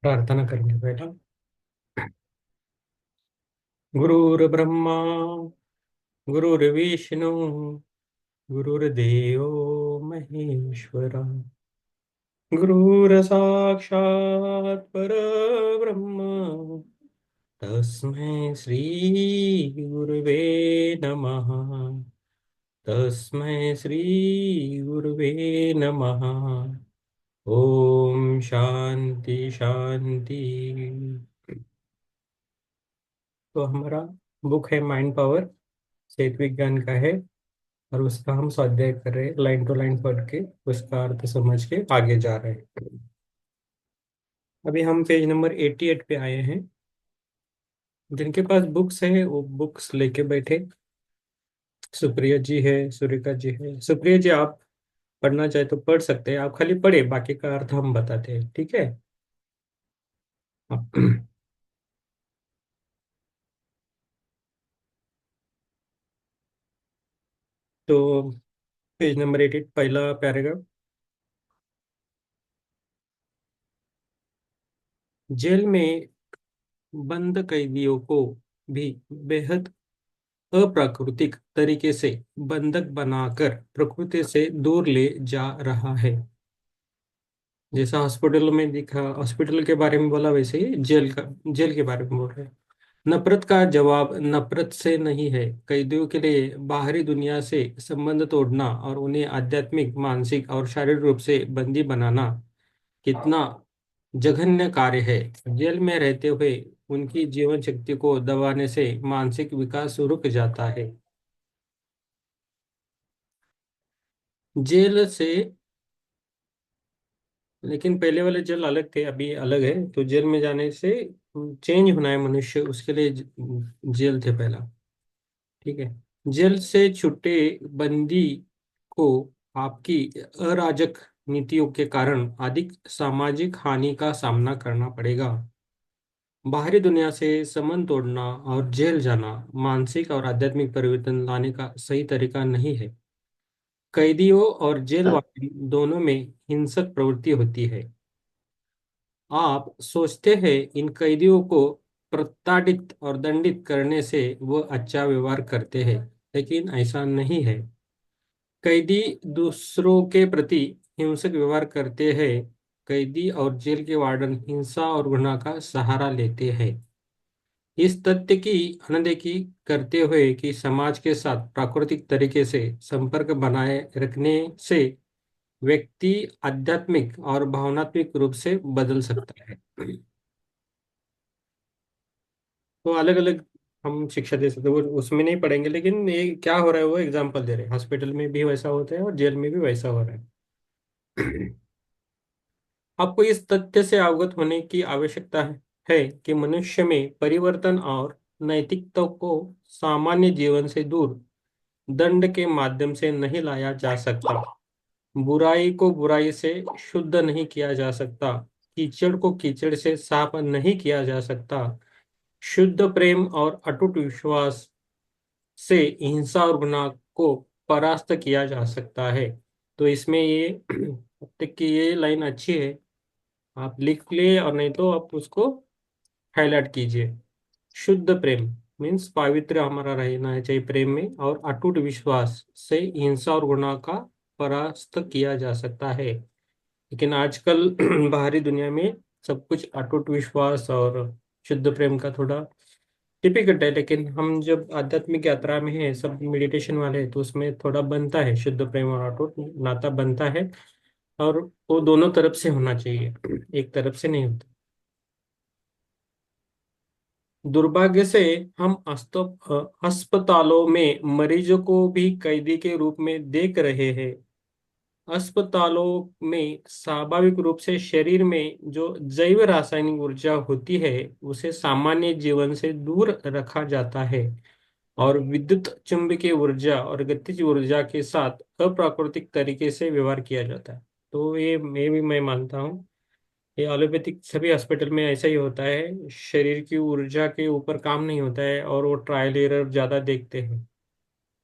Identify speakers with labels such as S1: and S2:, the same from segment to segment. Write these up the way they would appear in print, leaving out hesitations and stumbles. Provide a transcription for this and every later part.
S1: प्रार्थना करेंगे पहला। गुरुर्ब्रह्मा गुरुर्विष्णु गुरुर्देव महेश्वरा गुरुर्साक्षात् परब्रह्म तस्मै श्री गुरुवे नमः। तस्मै श्री गुरुवे नमः। ओम शांति शांति। तो हमारा बुक है माइंड पावर, चेत विज्ञान का है। और उसका हम स्वाध्याय कर रहे हैं, लाइन टू लाइन पढ़ के उसका अर्थ समझ के आगे जा रहे हैं। अभी हम पेज नंबर 88 पे आए हैं। जिनके पास बुक्स है वो बुक्स लेके बैठे। सुप्रिया जी है, सुरेखा जी है। सुप्रिया जी, आप पढ़ना चाहे तो पढ़ सकते हैं, आप खाली पढ़े, बाकी का अर्थ हम बताते हैं, ठीक है। तो पेज नंबर 88 पहला पैराग्राफ। जेल में बंद कैदियों को भी बेहद अप्राकृतिक तरीके से बंधक बनाकर प्रकृति से दूर ले जा रहा है। जैसा हॉस्पिटल में दिखा, हॉस्पिटल के बारे में बोला, वैसे ही जेल के बारे में बोल रहे हैं। नफरत का जवाब नफरत से नहीं है। कैदियों के लिए बाहरी दुनिया से संबंध तोड़ना और उन्हें आध्यात्मिक, मानसिक और शारीरिक रूप से बंदी बनाना कितना जघन्य कार्य है। जेल में रहते हुए उनकी जीवन शक्ति को दबाने से मानसिक विकास रुक जाता है। जेल से, लेकिन पहले वाले जेल अलग थे, अभी अलग है। तो जेल में जाने से चेंज होना है मनुष्य, उसके लिए जेल थे पहला, ठीक है। जेल से छूटे बंदी को आपकी अराजक नीतियों के कारण अधिक सामाजिक हानि का सामना करना पड़ेगा। बाहरी दुनिया से संबंध तोड़ना और जेल जाना मानसिक और आध्यात्मिक परिवर्तन लाने का सही तरीका नहीं है। कैदियों और जेल वार्डन दोनों में हिंसक प्रवृत्ति होती है। आप सोचते हैं इन कैदियों को प्रताड़ित और दंडित करने से वो अच्छा व्यवहार करते हैं, लेकिन ऐसा नहीं है। कैदी दूसरों के प्रति हिंसक व्यवहार करते हैं। कैदी और जेल के वार्डन हिंसा और घृणा का सहारा लेते हैं। इस तथ्य की अनदेखी करते हुए कि समाज के साथ प्राकृतिक तरीके से संपर्क बनाए रखने से व्यक्ति आध्यात्मिक और भावनात्मक रूप से बदल सकता है। तो अलग अलग हम शिक्षा दे सकते हैं, वो उसमें नहीं पढ़ेंगे, लेकिन ये क्या हो रहा है वो एग्जाम्पल दे रहे हैं। हॉस्पिटल में भी वैसा होता है और जेल में भी वैसा हो रहा है। आपको इस तथ्य से अवगत होने की आवश्यकता है कि मनुष्य में परिवर्तन और नैतिकता को सामान्य जीवन से दूर दंड के माध्यम से नहीं लाया जा सकता। बुराई को बुराई से शुद्ध नहीं किया जा सकता। कीचड़ को कीचड़ से साफ नहीं किया जा सकता। शुद्ध प्रेम और अटूट विश्वास से हिंसा और गुनाह को परास्त किया जा सकता है। तो इसमें ये अब तक की ये लाइन अच्छी है, आप लिख ले, और नहीं तो आप उसको हाईलाइट कीजिए। शुद्ध प्रेम मीन्स पवित्र हमारा रहना है चाहिए प्रेम में, और अटूट विश्वास से हिंसा और गुनाह का परास्त किया जा सकता है। लेकिन आजकल बाहरी दुनिया में सब कुछ अटूट विश्वास और शुद्ध प्रेम का थोड़ा डिफिकल्ट है। लेकिन हम जब आध्यात्मिक यात्रा में हैं, सब मेडिटेशन वाले हैं, तो उसमें थोड़ा बनता है, शुद्ध प्रेम और अटूट नाता बनता है। और वो दोनों तरफ से होना चाहिए, एक तरफ से नहीं होता। दुर्भाग्य से हम अस्पतालों में मरीजों को भी कैदी के रूप में देख रहे हैं। अस्पतालों में स्वाभाविक रूप से शरीर में जो जैव रासायनिक ऊर्जा होती है उसे सामान्य जीवन से दूर रखा जाता है, और विद्युत चुंबकीय ऊर्जा और गतिज ऊर्जा के साथ अप्राकृतिक तरीके से व्यवहार किया जाता है। तो ये भी मैं मानता हूँ, ये एलोपैथिक सभी हॉस्पिटल में ऐसा ही होता है। शरीर की ऊर्जा के ऊपर काम नहीं होता है, और वो ट्रायल एरर ज्यादा देखते हैं।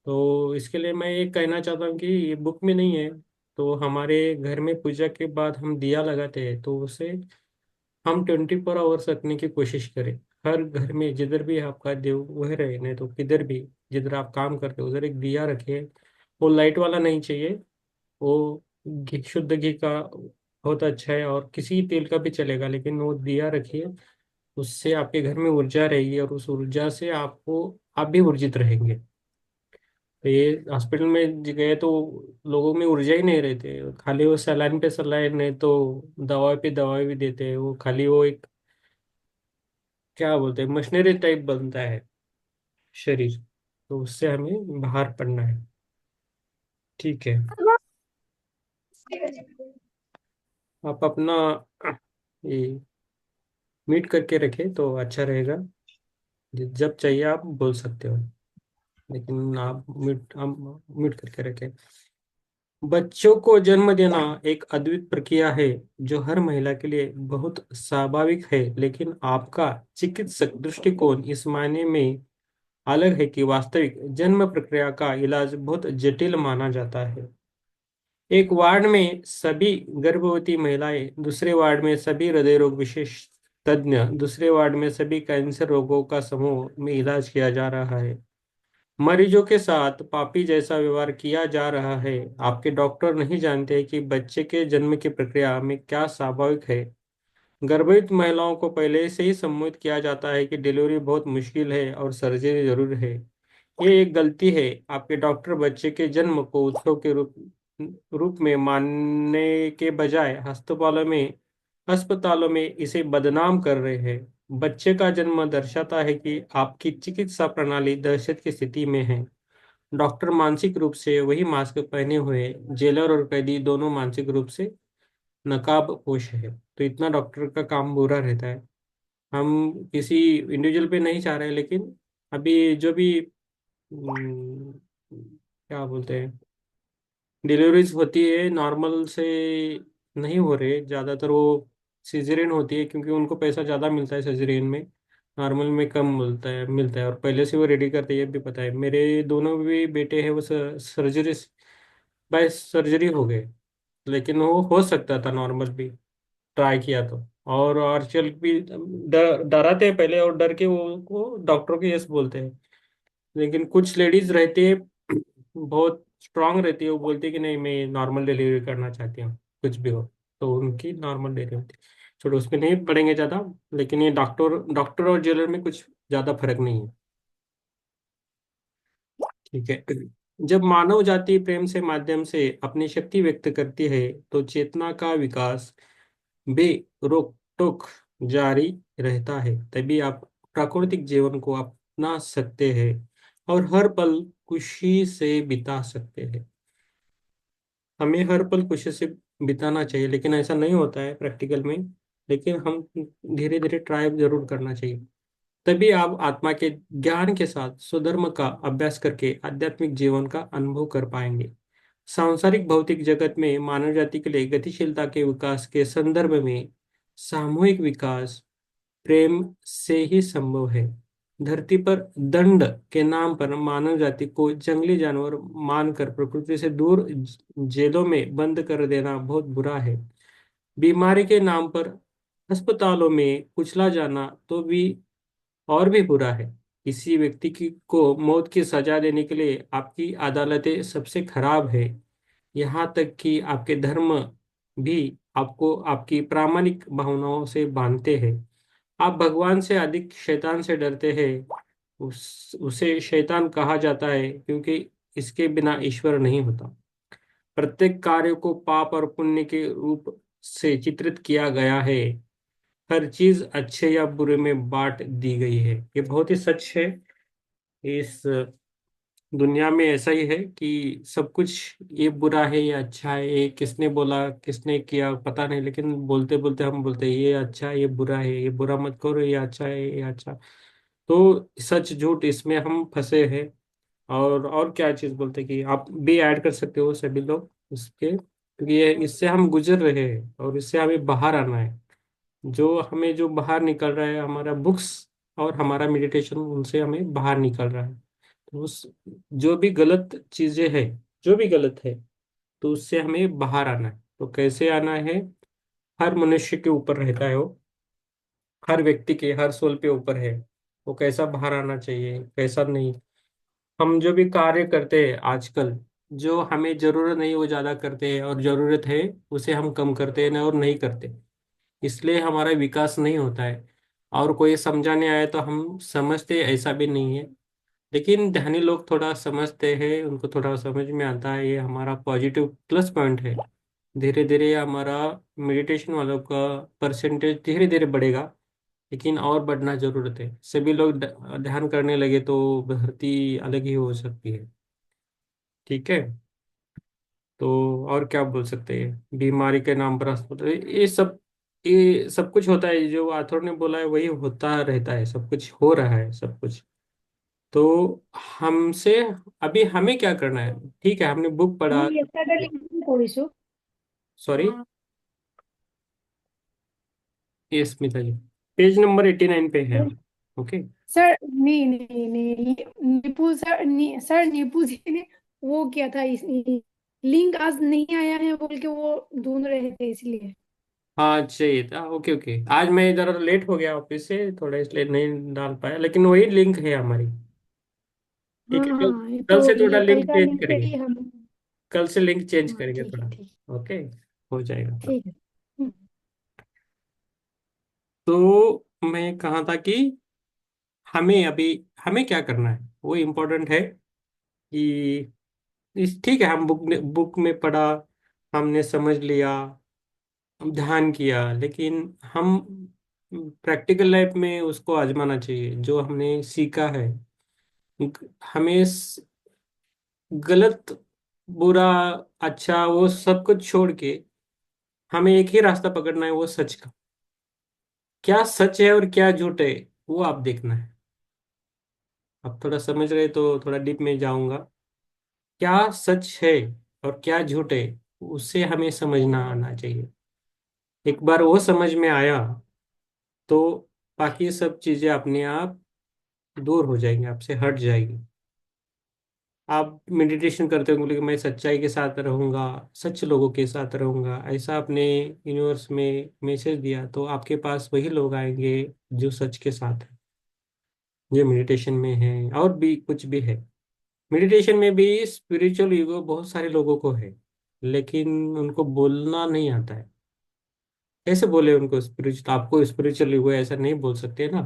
S1: तो इसके लिए मैं ये कहना चाहता हूँ कि ये बुक में नहीं है। तो हमारे घर में पूजा के बाद हम दिया लगाते हैं, तो उसे हम 24 आवर्स रखने की कोशिश करें। हर घर में जिधर भी आपका देव वह रहे, नहीं तो किधर भी जिधर आप काम करते हो उधर एक दिया रखिए। वो लाइट वाला नहीं चाहिए। वो शुद्ध घी का बहुत अच्छा है, और किसी तेल का भी चलेगा, लेकिन वो दिया रखिए। उससे आपके घर में ऊर्जा रहेगी, और उस ऊर्जा से आपको आप भी ऊर्जित रहेंगे। तो ये हॉस्पिटल में गए तो लोगों में ऊर्जा ही नहीं रहती, खाली वो सलाइन पे सलाइन, नहीं तो दवा पे दवा भी देते हैं। वो खाली वो एक क्या बोलते हैं, मशीनरी टाइप बनता है शरीर। तो उससे हमें बाहर पड़ना है। ठीक है। आप अपना ये मीट करके रखें तो अच्छा रहेगा। जब चाहिए आप बोल सकते हो, लेकिन आप मीट करके रखें। बच्चों को जन्म देना एक अद्भुत प्रक्रिया है, जो हर महिला के लिए बहुत स्वाभाविक है, लेकिन आपका चिकित्सक दृष्टिकोण इस मायने में अलग है कि वास्तविक जन्म प्रक्रिया का इलाज बहुत जटिल माना जाता है। एक वार्ड में सभी गर्भवती महिलाएं, दूसरे वार्ड में सभी हृदय रोग विशेष तज्ञ, दूसरे वार्ड में सभी कैंसर रोगों का समूह में इलाज किया जा रहा है। मरीजों के साथ पापी जैसा व्यवहार किया जा रहा है। आपके डॉक्टर नहीं जानते कि बच्चे के जन्म की प्रक्रिया में क्या स्वाभाविक है। गर्भवती महिलाओं को पहले से ही सम्मोहित किया जाता है कि डिलीवरी बहुत मुश्किल है और सर्जरी जरूर है। ये एक गलती है। आपके डॉक्टर बच्चे के जन्म को उत्सव के रूप में मानने के बजाय अस्पतालों में इसे बदनाम कर रहे हैं। बच्चे का जन्म दर्शाता है कि आपकी चिकित्सा प्रणाली दहशत की स्थिति में है। डॉक्टर मानसिक रूप से वही मास्क पहने हुए, जेलर और कैदी दोनों मानसिक रूप से नकाब पोश है। तो इतना डॉक्टर का काम बुरा रहता है। हम किसी इंडिविजुअल पे नहीं चाह रहे, लेकिन अभी जो भी क्या बोलते हैं, डिलीवरीज होती है नॉर्मल से नहीं हो रहे ज़्यादातर। वो सिजेरियन होती है, क्योंकि उनको पैसा ज़्यादा मिलता है सिजेरियन में। नॉर्मल में कम मिलता है, और पहले से वो रेडी करते हैं, ये भी पता है। मेरे दोनों भी बेटे हैं, वो सर्जरी बाय सर्जरी हो गए। लेकिन वो हो सकता था नॉर्मल भी, ट्राई किया तो। और चल भी डराते हैं पहले, और डर के वो डॉक्टरों को यस बोलते हैं। लेकिन कुछ लेडीज रहती है, बहुत स्ट्रांग रहती है, वो बोलती है कि नहीं, मैं नॉर्मल डिलीवरी करना चाहती हूँ, कुछ भी हो। तो उनकी नॉर्मल डिलीवरी होती है। छोड़ो, उसमें नहीं पड़ेंगे ज़्यादा। लेकिन ये डॉक्टर डॉक्टर और जेलर में कुछ ज़्यादा फर्क नहीं है। ठीक है। जब मानव जाति प्रेम से माध्यम से अपनी शक्ति व्यक्त करती है, तो चेतना का विकास बे रोक टोक जारी रहता है। तभी आप प्राकृतिक जीवन को अपना सकते हैं, और हर पल खुशी से बिता सकते हैं। हमें हर पल खुशी से बिताना चाहिए, लेकिन ऐसा नहीं होता है प्रैक्टिकल में। लेकिन हम धीरे धीरे ट्राई जरूर करना चाहिए। तभी आप आत्मा के ज्ञान के साथ स्वधर्म का अभ्यास करके आध्यात्मिक जीवन का अनुभव कर पाएंगे। सांसारिक भौतिक जगत में मानव जाति के लिए गतिशीलता के विकास के संदर्भ में सामूहिक विकास प्रेम से ही संभव है। धरती पर दंड के नाम पर मानव जाति को जंगली जानवर मानकर प्रकृति से दूर जेलों में बंद कर देना बहुत बुरा है। बीमारी के नाम पर अस्पतालों में कुचला जाना तो भी और भी बुरा है। किसी व्यक्ति की को मौत की सजा देने के लिए आपकी अदालतें सबसे खराब है। यहाँ तक कि आपके धर्म भी आपको आपकी प्रामाणिक भावनाओं से बांधते हैं। आप भगवान से अधिक शैतान से डरते हैं। उसे शैतान कहा जाता है, क्योंकि इसके बिना ईश्वर नहीं होता। प्रत्येक कार्य को पाप और पुण्य के रूप से चित्रित किया गया है। हर चीज अच्छे या बुरे में बांट दी गई है। ये बहुत ही सच है। इस दुनिया में ऐसा ही है कि सब कुछ ये बुरा है ये अच्छा है, ये किसने बोला किसने किया पता नहीं, लेकिन बोलते बोलते हम बोलते हैं ये अच्छा है ये बुरा है, ये बुरा मत करो, ये अच्छा है ये अच्छा। तो सच झूठ इसमें हम फंसे हैं। और क्या चीज़ बोलते हैं कि आप भी ऐड कर सकते हो सभी लोग उसके, क्योंकि ये इससे हम गुजर रहे हैं और इससे हमें बाहर आना है। जो बाहर निकल रहा है हमारा बुक्स और हमारा मेडिटेशन, उनसे हमें बाहर निकल रहा है। तो उस जो भी गलत चीजें हैं, जो भी गलत है, तो उससे हमें बाहर आना है। तो कैसे आना है, हर मनुष्य के ऊपर रहता है वो। हर व्यक्ति के हर सोल पे ऊपर है। वो कैसा बाहर आना चाहिए, कैसा नहीं। हम जो भी कार्य करते हैं आजकल, जो हमें जरूरत नहीं वो ज्यादा करते हैं, और जरूरत है उसे हम कम करते हैं ना, और नहीं करते। इसलिए हमारा विकास नहीं होता है। और कोई समझाने आए तो हम समझते, ऐसा भी नहीं है। लेकिन ध्यानी लोग थोड़ा समझते हैं, उनको थोड़ा समझ में आता है, ये हमारा पॉजिटिव प्लस पॉइंट है। धीरे धीरे हमारा मेडिटेशन वालों का परसेंटेज धीरे धीरे बढ़ेगा। लेकिन और बढ़ना जरूरत है। सभी लोग ध्यान करने लगे तो धरती अलग ही हो सकती है। ठीक है। तो और क्या बोल सकते हैं, बीमारी के नाम पर अस्पताल, ये सब कुछ होता है। जो आथर ने बोला है वही होता रहता है, सब कुछ हो रहा है, सब कुछ। तो हमसे अभी हमें क्या करना है? ठीक है, हमने बुक पढ़ा।
S2: ମୁଁ ଏତେଟା ଲିଙ୍କ କରିଛୁ।
S1: सॉरी, ये स्मिता जी, पेज नंबर 89 पे है हम। ओके।
S2: सर नहीं नहीं नहीं, नीपू सर सर नीपू जी ने वो किया था, इस लिंक आज नहीं आया है बोल के वो ढूंढ रहे थे इसलिए।
S1: हाँ चाहिए था। ओके ओके, आज मैं इधर लेट हो गया ऑफिस से थोड़ा, इसलिए नहीं डाल पाया, लेकिन वही लिंक है हमारी। ठीक
S2: हाँ
S1: है, कल
S2: हाँ, ये
S1: कल
S2: तो
S1: से थोड़ा
S2: ये कल
S1: लिंक
S2: का
S1: चेंज
S2: लिंक पे
S1: करेंगे।
S2: ही हम।
S1: कल से लिंक चेंज
S2: हाँ
S1: करेंगे
S2: ठीक है
S1: थोड़ा।
S2: ठीक।
S1: ओके, हो जाएगा थोड़ा।
S2: ठीक है। हम्म।
S1: तो मैं कहा था कि हमें अभी हमें क्या करना है वो इम्पोर्टेंट है। कि इस ठीक है, हम बुक में पढ़ा, हमने समझ लिया, ध्यान किया, लेकिन हम प्रैक्टिकल लाइफ में उसको आजमाना चाहिए जो हमने सीखा है। हमें गलत, बुरा, अच्छा वो सब कुछ छोड़ के हमें एक ही रास्ता पकड़ना है, वो सच का। क्या सच है और क्या झूठ है, वो आप देखना है। आप थोड़ा समझ रहे तो थोड़ा डीप में जाऊंगा। क्या सच है और क्या झूठ है, उसे हमें समझना आना चाहिए। एक बार वो समझ में आया तो बाकी सब चीजें अपने आप दूर हो जाएंगी, आपसे हट जाएगी। आप मेडिटेशन करते होंगे कि मैं सच्चाई के साथ रहूंगा, सच लोगों के साथ रहूंगा, ऐसा अपने यूनिवर्स में मैसेज दिया तो आपके पास वही लोग आएंगे जो सच के साथ है, जो मेडिटेशन में है। और भी कुछ भी है, मेडिटेशन में भी स्पिरिचुअल ईगो बहुत सारे लोगों को है, लेकिन उनको बोलना नहीं आता है। कैसे बोले उनको स्पिरिचुअल, आपको स्पिरिचुअल ईगो ऐसा नहीं बोल सकते ना।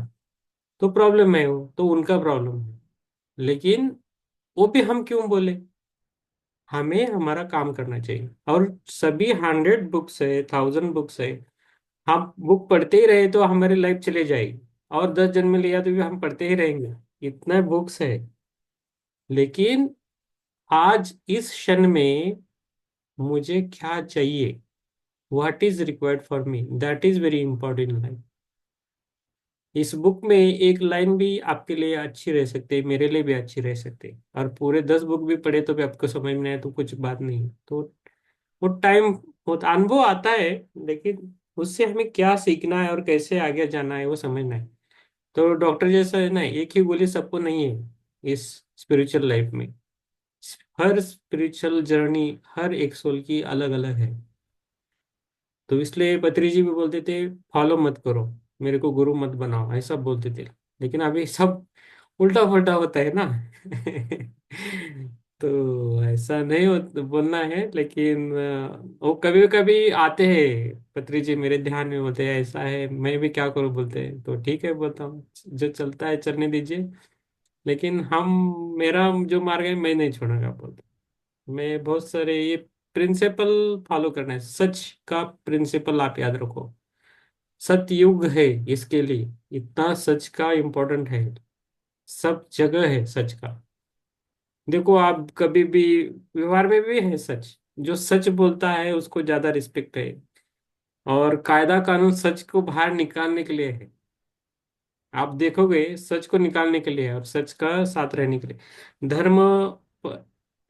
S1: तो प्रॉब्लम है, वो तो उनका प्रॉब्लम है। लेकिन वो भी हम क्यों बोले? हमें हमारा काम करना चाहिए। और सभी 100 बुक्स है, 1000 बुक्स है, हम बुक पढ़ते ही रहे तो हमारी लाइफ चले जाएगी। और 10 जन्म लिया तो भी हम पढ़ते ही रहेंगे, इतना बुक्स है। लेकिन आज इस क्षण में मुझे क्या चाहिए, what is required for me, that is very important in life. इस बुक में एक लाइन भी आपके लिए अच्छी रह सकती है, मेरे लिए भी अच्छी रह सकती है, और पूरे 10 बुक भी पढ़े तो भी आपको समझ में आए तो कुछ बात नहीं है। तो वो टाइम, वो अनुभव आता है, लेकिन उससे हमें क्या सीखना है और कैसे आगे जाना है वो समझना है। तो डॉक्टर जैसा है ना, एक ही गोली सबको नहीं है इस स्पिरिचुअल लाइफ में। हर स्पिरिचुअल जर्नी, हर एक सोल की अलग अलग है। तो इसलिए पत्री जी भी बोलते थे, फॉलो मत करो, मेरे को गुरु मत बनाओ, ऐसा बोलते थे। लेकिन अभी सब उल्टा पुल्टा होता है ना। तो ऐसा नहीं हो बोलना है, लेकिन वो कभी कभी आते हैं पत्री जी मेरे ध्यान में, बोलते हैं ऐसा है, मैं भी क्या करूं, बोलते हैं तो ठीक है, बोलता हूँ जो चलता है चलने दीजिए। लेकिन हम, मेरा जो मार्ग है मैं नहीं छोड़ूंगा, बोलता मैं। बहुत सारे ये प्रिंसिपल फॉलो करना है, सच का प्रिंसिपल आप याद रखो। सतयुग है इसके लिए, इतना सच का इम्पोर्टेंट है, सब जगह है सच का। देखो आप कभी भी व्यवहार में भी है सच, जो सच बोलता है उसको ज्यादा रिस्पेक्ट है। और कायदा कानून सच को बाहर निकालने के लिए है। आप देखोगे सच को निकालने के लिए है, और सच का साथ रहने के लिए। धर्म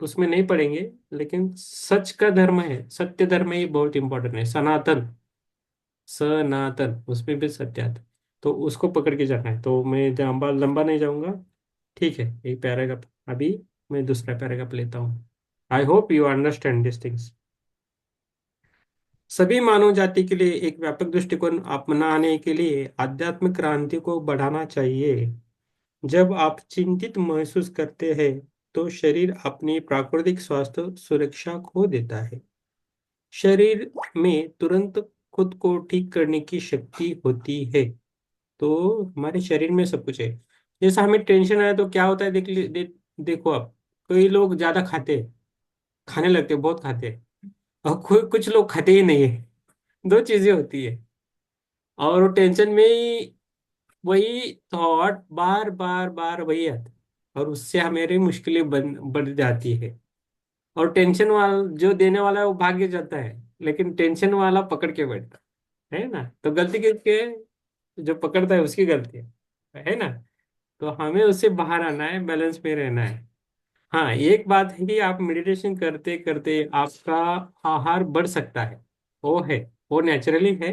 S1: उसमें नहीं पढ़ेंगे, लेकिन सच का धर्म है, सत्य धर्म ही बहुत इंपॉर्टेंट है, सनातन। सनातन उसमें भी सत्य आता है। तो उसको पकड़ के जाना है, तो मैं लंबा लंबा नहीं जाऊंगा। ठीक है, एक पैराग्राफ अभी, मैं दूसरा पैराग्राफ लेता हूँ। I hope you understand this things. सभी मानव जाति के लिए एक व्यापक दृष्टिकोण अपनाने के लिए आध्यात्मिक क्रांति को बढ़ाना चाहिए। जब आप चिंतित महसूस करते हैं तो शरीर अपनी प्राकृतिक स्वास्थ्य सुरक्षा खो देता है। शरीर में तुरंत खुद को ठीक करने की शक्ति होती है। तो हमारे शरीर में सब कुछ है। जैसा हमें टेंशन आया तो क्या होता है, देखो आप, कई लोग ज्यादा खाते हैं, खाने लगते हैं, बहुत खाते हैं, और कुछ लोग खाते ही नहीं है। दो चीजें होती है। और वो टेंशन में ही वही थॉट बार बार बार वही आता है, और उससे हमारी मुश्किलें बढ़ जाती है। और टेंशन वाला जो देने वाला है वो भाग जाता है, लेकिन टेंशन वाला पकड़ के बैठता है ना। तो गलती किसकी है? जो पकड़ता है उसकी गलती है ना। तो हमें उससे बाहर आना है, बैलेंस में रहना है। हाँ, एक बात है कि आप मेडिटेशन करते करते आपका आहार बढ़ सकता है, वो है, वो नेचुरली है।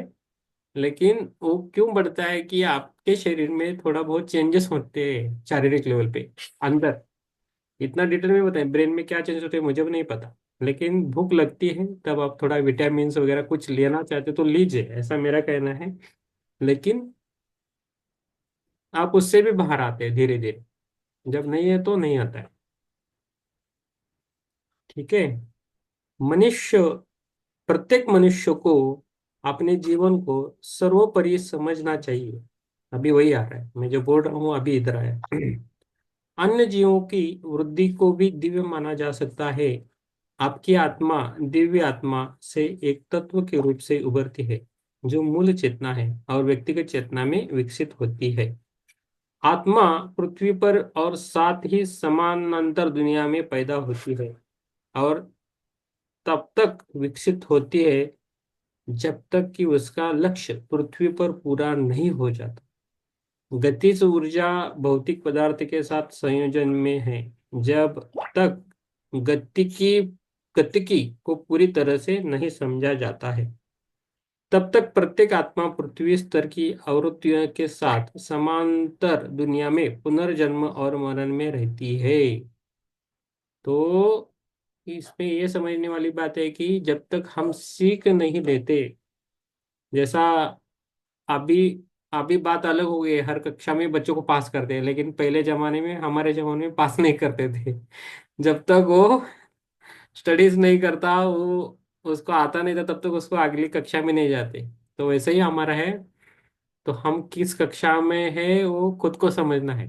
S1: लेकिन वो क्यों बढ़ता है कि आपके शरीर में थोड़ा बहुत चेंजेस होते हैं शारीरिक लेवल पे, अंदर। इतना डिटेल में बताएं ब्रेन में क्या चेंज होते हैं मुझे भी नहीं पता। लेकिन भूख लगती है तब आप थोड़ा विटामिन वगैरह कुछ लेना चाहते हो तो लीजिए, ऐसा मेरा कहना है। लेकिन आप उससे भी बाहर आते हैं धीरे धीरे। जब नहीं है तो नहीं आता है। ठीक है। मनुष्य प्रत्येक मनुष्य को अपने जीवन को सर्वोपरि समझना चाहिए। अभी वही आ रहा है, मैं जो बोल रहा हूँ अभी इधर आया। अन्य जीवों की वृद्धि को भी दिव्य माना जा सकता है। आपकी आत्मा दिव्य आत्मा से एक तत्व के रूप से उभरती है, जो मूल चेतना है और व्यक्तिगत चेतना में विकसित होती है। आत्मा पृथ्वी पर और साथ ही समानांतर दुनिया में पैदा होती है, और तब तक विकसित होती है जब तक कि उसका लक्ष्य पृथ्वी पर पूरा नहीं हो जाता। गतिज ऊर्जा भौतिक पदार्थ के साथ संयोजन में है। जब तक गतिकी गतिकी को पूरी तरह से नहीं समझा जाता है, तब तक प्रत्येक आत्मा पृथ्वी स्तर की आवृत्तियों के साथ समांतर दुनिया में पुनर्जन्म और मरण में रहती है। तो इसमें ये समझने वाली बात है कि जब तक हम सीख नहीं लेते, जैसा अभी अभी बात अलग हो गई है, हर कक्षा में बच्चों को पास करते हैं, लेकिन पहले जमाने में, हमारे जमाने में पास नहीं करते थे। जब तक वो स्टडीज नहीं करता, वो उसको आता नहीं था, तब तक उसको अगली कक्षा में नहीं जाते। तो वैसे ही हमारा है। तो हम किस कक्षा में है वो खुद को समझना है।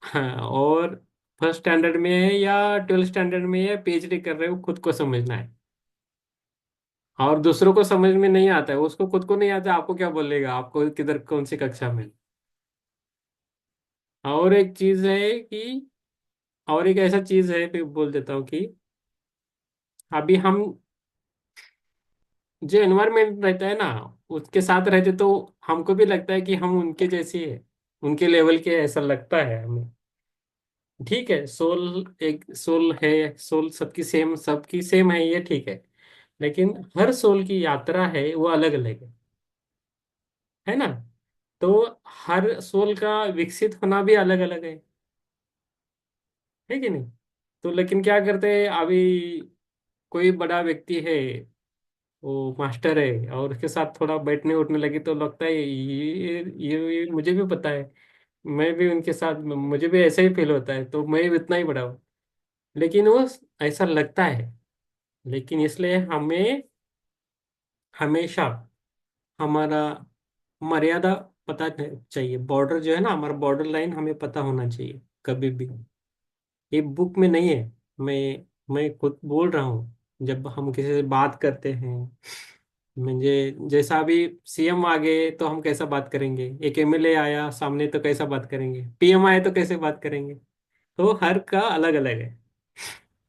S1: हाँ, और फर्स्ट स्टैंडर्ड में है या ट्वेल्थ स्टैंडर्ड में है, पीएचडी कर रहे हो, खुद को समझना है। और दूसरों को समझ में नहीं आता है, उसको खुद को नहीं आता, आपको क्या बोलेगा, आपको किधर कौन सी कक्षा में। और एक चीज है कि और एक ऐसा चीज है, मैं बोल देता हूँ कि अभी हम जो एनवायरनमेंट रहता है ना, उसके साथ रहते तो हमको भी लगता है कि हम उनके जैसे है, उनके लेवल के, ऐसा लगता है हमें। ठीक है, सोल एक सोल है, सोल सबकी सेम है, ये ठीक है। लेकिन हर सोल की यात्रा है वो अलग अलग है ना। तो हर सोल का विकसित होना भी अलग अलग है कि नहीं। तो लेकिन क्या करते हैं अभी, कोई बड़ा व्यक्ति है, वो मास्टर है, और उसके साथ थोड़ा बैठने उठने लगे तो लगता है ये मुझे भी पता है, मैं भी उनके साथ, मुझे भी ऐसा ही फील होता है, तो मैं भी इतना ही बड़ा हूँ। लेकिन वो ऐसा लगता है। लेकिन इसलिए हमें हमेशा हमारा मर्यादा पता चाहिए, बॉर्डर जो है ना, हमारा बॉर्डर लाइन हमें पता होना चाहिए कभी भी। ये बुक में नहीं है, मैं खुद बोल रहा हूँ। जब हम किसी से बात करते हैं, मुझे जैसा अभी सीएम आ गए तो हम कैसा बात करेंगे, एक एमएलए आया सामने तो कैसा बात करेंगे, पीएम आए तो कैसे बात करेंगे। तो हर का अलग अलग है।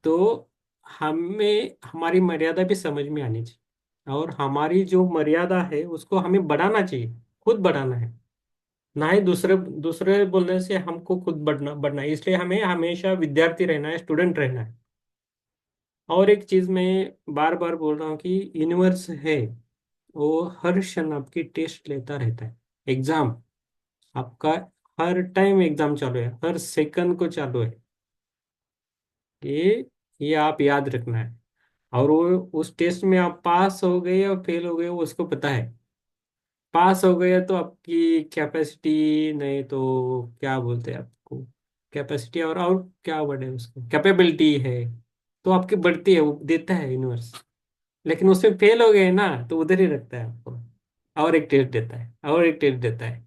S1: तो हमें हमारी मर्यादा भी समझ में आनी चाहिए, और हमारी जो मर्यादा है उसको हमें बढ़ाना चाहिए, खुद बढ़ाना है। ना ही दूसरे दूसरे बोलने से हमको खुद बढ़ना बढ़ना है। इसलिए हमें हमेशा विद्यार्थी रहना है, स्टूडेंट रहना है। और एक चीज मैं बार बार बोल रहा हूँ कि यूनिवर्स है, वो हर क्षण आपकी टेस्ट लेता रहता है। एग्जाम आपका हर टाइम एग्जाम चालू है, हर सेकंड को चालू है। ये ये आप याद रखना है। और वो उस टेस्ट में आप पास हो गए या फेल हो गए वो उसको पता है। पास हो गए तो आपकी कैपेसिटी, नहीं तो क्या बोलते हैं आपको, कैपेसिटी और क्या वर्ड है उसको, कैपेबिलिटी है, तो आपकी बढ़ती है, वो देता है यूनिवर्स। लेकिन उसमें फेल हो गए ना तो उधर ही रखता है आपको, और एक टेस्ट देता है, और एक टेस्ट देता है,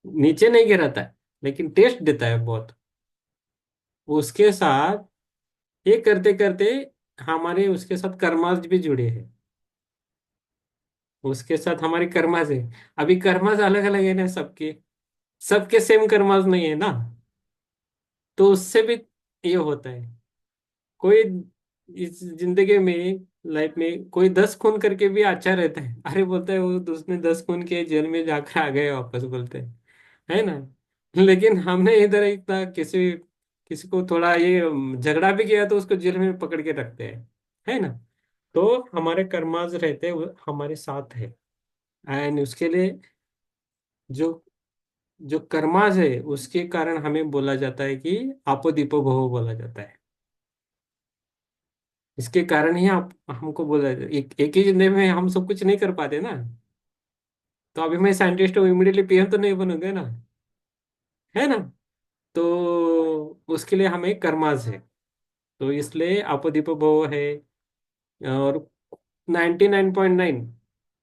S1: नीचे नहीं गिराता है, लेकिन टेस्ट देता है बहुत। उसके साथ ये करते करते हमारे उसके साथ कर्मास भी जुड़े हैं, उसके साथ हमारे कर्मास है। अभी कर्मास अलग अलग है ना सबके, सबके सेम कर्मास नहीं है ना, तो उससे भी ये होता है। कोई इस जिंदगी में, लाइफ में कोई 10 खून करके भी अच्छा रहता है, अरे बोलता है वो उसने 10 खून के जेल में जाकर आ गए वापस, बोलते हैं, है ना। लेकिन हमने इधर इतना किसी किसी को थोड़ा ये झगड़ा भी किया तो उसको जेल में पकड़ के रखते हैं, है ना। तो हमारे कर्माज रहते हैं, वो हमारे साथ है। एंड उसके लिए जो जो कर्माज है उसके कारण हमें बोला जाता है कि आपो दीपो भव बोला जाता है। इसके कारण ही आप हमको बोला जाता है, एक ही जिंदगी में हम सब कुछ नहीं कर पाते ना। तो अभी मैं साइंटिस्ट हूँ, इमीडिएटली पीएम तो नहीं बनूंगा ना, है ना। तो उसके लिए हमें कर्माज है, तो इसलिए आपो दीपो भव है। और 99.9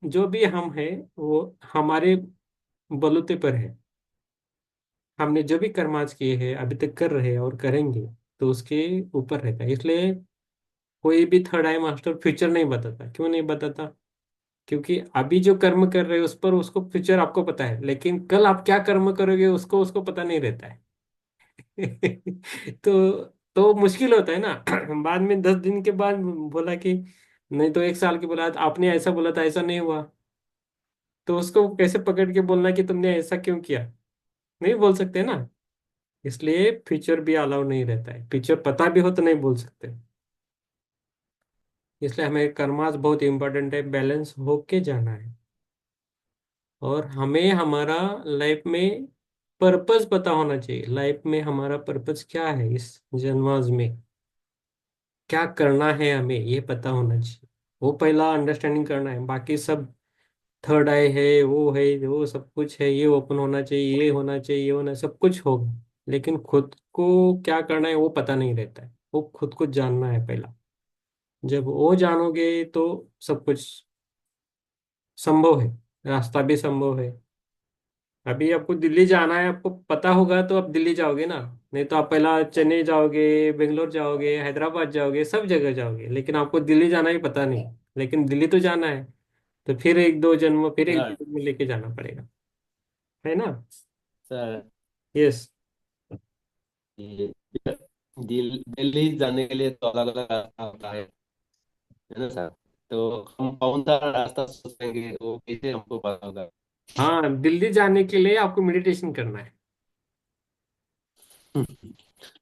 S1: जो भी हम है वो हमारे बलूते पर है। हमने जो भी कर्माज किए हैं, अभी तक कर रहे हैं और करेंगे, तो उसके ऊपर रहता है। इसलिए कोई भी थर्ड आई मास्टर फ्यूचर नहीं बताता। क्यों नहीं बताता? क्योंकि अभी जो कर्म कर रहे हो उस पर उसको फ्यूचर आपको पता है, लेकिन कल आप क्या कर्म करोगे उसको उसको पता नहीं रहता है। तो मुश्किल होता है ना। बाद में 10 दिन के बाद बोला कि नहीं, तो 1 साल के बोला आपने ऐसा बोला था, ऐसा नहीं हुआ, तो उसको कैसे पकड़ के बोलना कि तुमने ऐसा क्यों किया? नहीं बोल सकते ना। इसलिए फ्यूचर भी अलाउ नहीं रहता है, फ्यूचर पता भी हो तो नहीं बोल सकते। इसलिए हमें कर्मास बहुत इंपॉर्टेंट है, बैलेंस होके जाना है। और हमें हमारा लाइफ में पर्पस पता होना चाहिए। लाइफ में हमारा पर्पस क्या है, इस जन्माज में क्या करना है, हमें ये पता होना चाहिए। वो पहला अंडरस्टैंडिंग करना है, बाकी सब थर्ड आई है, वो है, वो सब कुछ है, ये ओपन होना चाहिए, ये होना चाहिए, ये होना, सब कुछ होगा। लेकिन खुद को क्या करना है वो पता नहीं रहता है, वो खुद को जानना है पहला। जब वो जानोगे तो सब कुछ संभव है, रास्ता भी संभव है। अभी आपको दिल्ली जाना है, आपको पता होगा तो आप दिल्ली जाओगे ना, नहीं तो आप पहला चेन्नई जाओगे, बेंगलोर जाओगे, हैदराबाद जाओगे, सब जगह जाओगे, लेकिन आपको दिल्ली जाना ही पता नहीं। लेकिन दिल्ली तो जाना है, तो फिर एक दो जन्म, फिर एक
S3: सर।
S1: दो जन्म लेके जाना पड़ेगा, है ना।
S3: Sir,
S1: yes.
S3: ये दिल्ली जाने के लिए तो अलग अलग रास्ता होता है ना सर? तो हम कौन सा रास्ता सोचेंगे, वो कैसे हमको पता होगा?
S1: हाँ, दिल्ली जाने के लिए आपको मेडिटेशन करना है।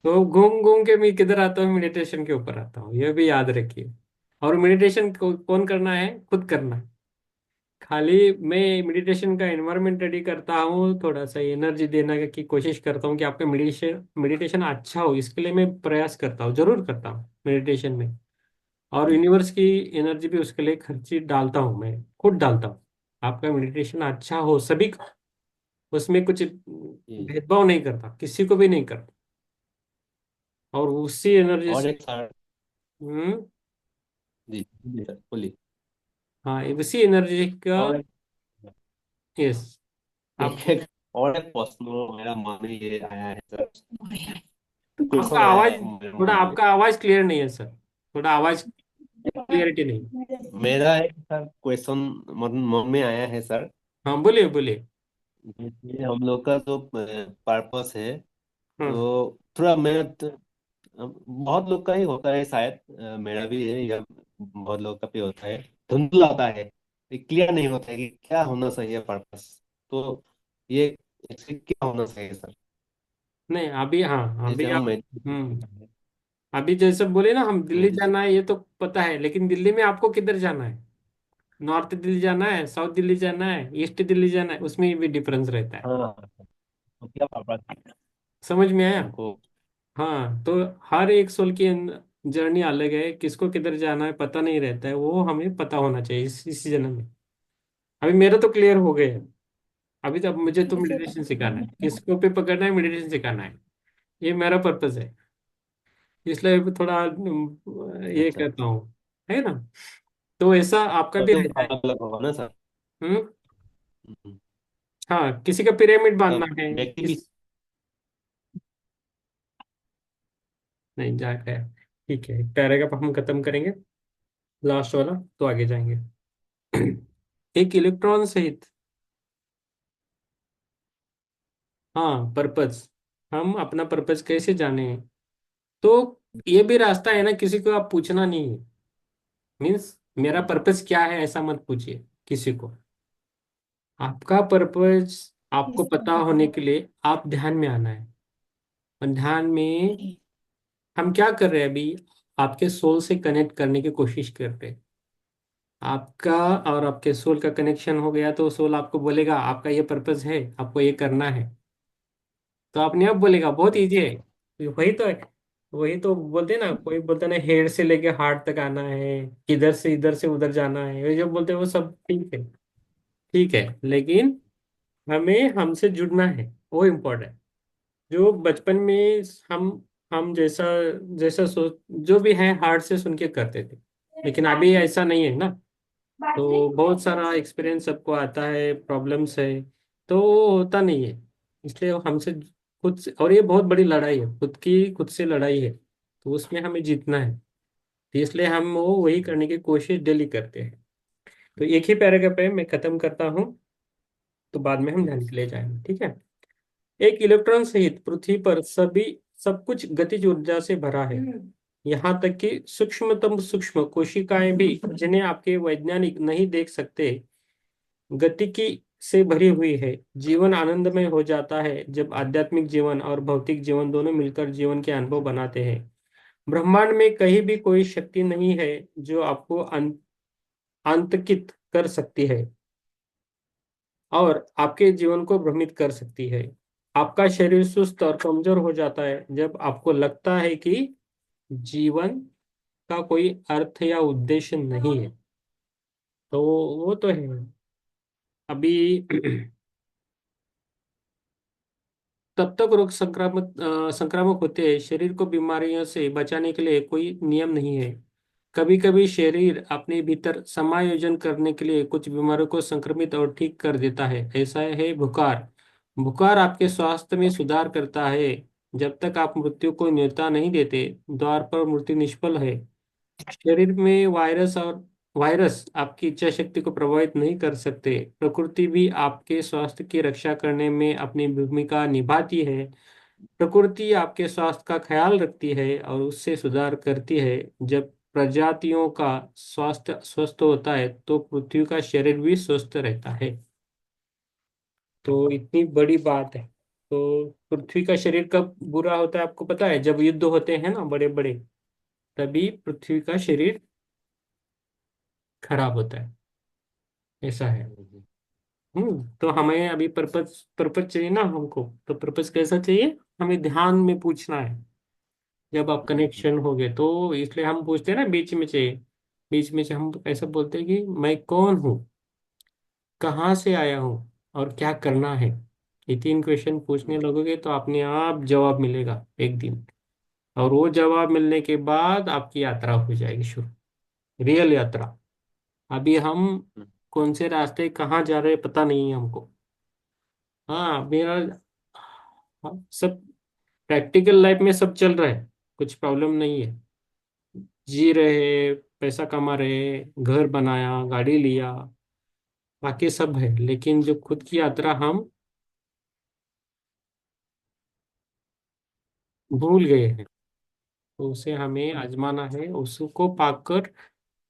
S1: तो घूम घूम के मैं किधर आता हूँ, मेडिटेशन के ऊपर आता हूँ, ये भी याद रखिए। और मेडिटेशन कौन करना है? खुद करना है। खाली मैं मेडिटेशन का एनवायरनमेंट रेडी करता हूँ, थोड़ा सा एनर्जी देने की कोशिश करता हूँ कि आपका मेडिटेशन मेडिटेशन अच्छा हो, इसके लिए मैं प्रयास करता हूँ, जरूर करता हूँ मेडिटेशन में। और यूनिवर्स की एनर्जी भी उसके लिए खर्ची डालता हूँ, मैं खुद डालता हूँ। आपका मेडिटेशन अच्छा हो सभी का, उसमें कुछ
S3: जी।
S1: भेदभाव नहीं करता, किसी को भी नहीं करता। और उसी एनर्जी
S3: और
S1: से
S3: एक सर।
S1: हम्म।
S3: जी जी सर, बोलिए।
S1: हाँ, उसी एनर्जी का।
S3: और
S1: यस। आप
S3: एक और एक प्रश्न मेरा मन में ये आया है सर।
S1: आपका
S3: क्वेश्चन आया
S1: आवाज,
S3: है मेरे
S1: थोड़ा
S3: मन में।
S1: आपका आवाज क्लियर नहीं है सर, थोड़ा आवाज क्लियरिटी नहीं।
S3: मेरा एक सर क्वेश्चन मन में आया है सर।
S1: हाँ, बोलिए बोलिए।
S3: ये हम लोग का जो पर्पस है,
S1: हाँ।
S3: तो थोड़ा मेहनत बहुत लोग का ही होता है शायद, मेरा भी है या बहुत लोग का भी होता है, धुंधला होता है, क्लियर नहीं होता है कि क्या होना चाहिए पर्पस। तो ये actually क्या होना चाहिए सर?
S1: नहीं, अभी हाँ, अभी
S3: जैसे हम
S1: आप अभी जैसे बोले ना, हम दिल्ली
S3: मेडिटेशन।
S1: जाना है ये तो पता है, लेकिन दिल्ली में आपको किधर जाना है? नॉर्थ दिल्ली जाना है, साउथ दिल्ली जाना है, ईस्ट दिल्ली जाना है, उसमें भी डिफरेंस रहता है।
S3: हाँ, तो क्या पर्पस
S1: समझ में आया?
S3: हमको?
S1: हाँ, तो हर एक सोल की जर्नी अलग है, किसको किधर जाना है पता नहीं रहता है, वो हमें पता होना चाहिए इसी जन्म में। अभी मेरा तो क्लियर हो गया है। अभी तो अब मुझे तो
S2: कैसे
S1: मेडिटेशन
S2: पता
S1: सिखाना है,
S2: चला?
S1: किसको पे पकड़ना है, मेडिटेशन सिखाना है। ये मेरा पर्पज है, इसलिए थोड़ा ये
S3: अच्छा।
S1: करता हूँ, है ना। तो ऐसा आपका
S3: तब
S1: भी
S3: तो
S1: रहता है।
S3: अलग अलग होगा ना सर।
S1: हम्म।
S3: हम्म।
S1: हाँ, किसी का पिरामिड बांधना
S3: तब
S1: है,
S3: व्यक्ति भी।
S1: किस नहीं जा गया। ठीक है, पैराग्राफ हम खत्म करेंगे, लास्ट वाला, तो आगे जाएंगे। एक इलेक्ट्रॉन सहित, हाँ पर्पज, हम अपना पर्पज कैसे जाने। तो ये भी रास्ता है ना, किसी को आप पूछना नहीं है। मीन्स मेरा
S3: हम्म।
S1: पर्पज क्या है ऐसा मत पूछिए किसी को। आपका पर्पज आपको
S2: किसको
S1: पता
S2: पता
S1: होने
S2: है?
S1: के लिए आप ध्यान में आना है। और ध्यान में हम क्या कर रहे हैं अभी, आपके सोल से कनेक्ट करने की कोशिश कर रहे हैं। आपका और आपके सोल का कनेक्शन हो गया तो सोल आपको बोलेगा आपका ये पर्पज है, आपको ये करना है। तो अपने आप बोलेगा बहुत इजी
S2: अच्छा।
S1: है। वही तो है। वही तो बोलते हैं ना, कोई बोलता है ना हेड से लेके हार्ट तक आना है, इधर से उधर जाना है, ये जो बोलते हैं वो सब ठीक है। ठीक है, लेकिन हमें हमसे जुड़ना है, वो इम्पोर्टेंट। जो बचपन में हम हम जैसा जैसा सोच जो भी है हार्ट से सुन के करते थे, लेकिन अभी ऐसा नहीं है ना। तो बहुत सारा एक्सपीरियंस सबको आता है, प्रॉब्लम्स है, तो वो होता नहीं है। इसलिए वो हमसे खुद से, और ये बहुत बड़ी लड़ाई है, खुद से लड़ाई है, तो उसमें हमें जीतना है। तो इसलिए हम वो वही करने की कोशिश डेली करते हैं। तो एक ही पैराग्राफ है, मैं खत्म करता हूँ, तो बाद में हम
S3: ठीक है
S1: ध्यान के
S3: सर।
S1: लिए जाएंगे, ठीक है। एक इलेक्ट्रॉन सहित पृथ्वी पर सभी सब कुछ गतिज ऊर्जा से भरा है। यहाँ तक कि सूक्ष्मतम सूक्ष्म कोशिकाएं भी, जिन्हें आपके वैज्ञानिक नहीं देख सकते, गतिकी से भरी हुई है। जीवन आनंदमय हो जाता है जब आध्यात्मिक जीवन और भौतिक जीवन दोनों मिलकर जीवन के अनुभव बनाते हैं। ब्रह्मांड में कहीं भी कोई शक्ति नहीं है जो आपको आतंकित कर सकती है और आपके जीवन को भ्रमित कर सकती है। आपका शरीर सुस्त और कमजोर हो जाता है जब आपको लगता है कि जीवन का कोई अर्थ या उद्देश्य नहीं है। तो वो तो है अभी। तब तक रोग संक्रामक होते हैं। शरीर को बीमारियों से बचाने के लिए कोई नियम नहीं है। कभी कभी शरीर अपने भीतर समायोजन करने के लिए कुछ बीमारियों को संक्रमित और ठीक कर देता है। ऐसा है बुखार। बुखार आपके स्वास्थ्य में सुधार करता है। जब तक आप मृत्यु को न्योता नहीं देते, द्वार पर मृत्यु निष्फल है। शरीर में वायरस आपकी इच्छा शक्ति को प्रभावित नहीं कर सकते। प्रकृति भी आपके स्वास्थ्य की रक्षा करने में अपनी भूमिका निभाती है। प्रकृति आपके स्वास्थ्य का ख्याल रखती है और उससे सुधार करती है। जब प्रजातियों का स्वास्थ्य स्वस्थ होता है तो पृथ्वी का शरीर भी स्वस्थ रहता है। तो इतनी बड़ी बात है। तो पृथ्वी का शरीर कब बुरा होता है आपको पता है? जब युद्ध होते हैं ना बड़े बड़े, तभी पृथ्वी का शरीर खराब होता है। ऐसा है।
S3: हम्म।
S1: तो हमें अभी पर्पज पर्पज चाहिए ना हमको, तो पर्पज कैसा चाहिए? हमें ध्यान में पूछना है। जब आप
S3: हम्म।
S1: कनेक्शन हो गए तो इसलिए हम पूछते हैं ना बीच में चाहिए। बीच में से हम ऐसा बोलते हैं कि मैं कौन हूँ, कहाँ से आया हूँ, और क्या करना है। ये तीन क्वेश्चन पूछने
S3: हम्म।
S1: लगोगे तो अपने आप जवाब मिलेगा एक दिन। और वो जवाब मिलने के बाद आपकी यात्रा हो जाएगी शुरू, रियल यात्रा। अभी हम
S3: हम्म।
S1: कौन से रास्ते कहाँ जा रहे हैं पता नहीं है हमको। हाँ मेरा, हाँ, सब प्रैक्टिकल लाइफ में सब चल रहा है, कुछ प्रॉब्लम नहीं है। जी रहे, पैसा कमा रहे, घर बनाया, गाड़ी लिया, बाकी सब है, लेकिन जो खुद की यात्रा हम भूल गए हैं, तो उसे हमें आजमाना है। उसको पाकर